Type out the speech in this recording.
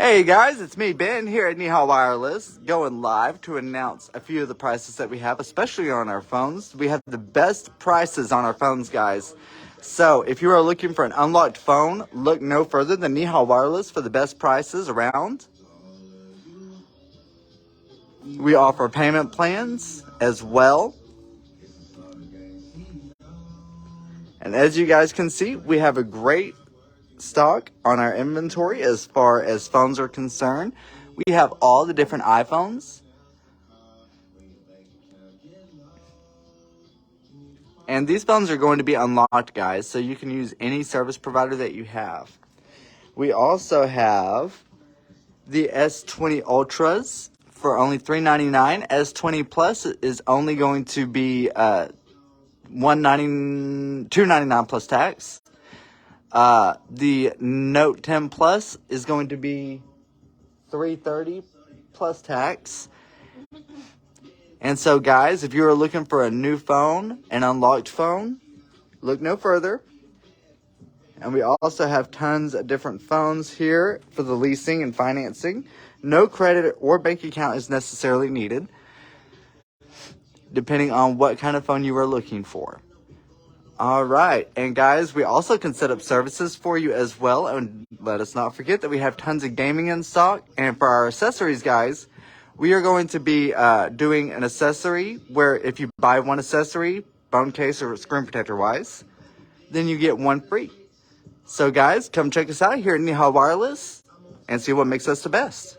Hey guys, it's me, Ben, here at Neha Wireless, going live to announce a few of the prices that we have, especially on our phones. We have the best prices on our phones, guys. So, if you are looking for an unlocked phone, look no further than Neha Wireless for the best prices around. We offer payment plans as well. And as you guys can see, we have a great stock on our inventory as far as phones are concerned. We have all the different iPhones. And these phones are going to be unlocked, guys, so you can use any service provider that you have. We also have the S20 Ultras for only $399. S20 Plus is only going to be $299 plus tax. The Note 10 Plus is going to be $330 plus tax. And so, guys, if you are looking for a new phone, an unlocked phone, look no further. And we also have tons of different phones here for the leasing and financing. No credit or bank account is necessarily needed, depending on what kind of phone you are looking for. All right. And guys, we also can set up services for you as well. And let us not forget that we have tons of gaming in stock. And for our accessories, guys, we are going to be doing an accessory where if you buy one accessory, phone case or screen protector wise, then you get one free. So guys, come check us out here at Neha Wireless and see what makes us the best.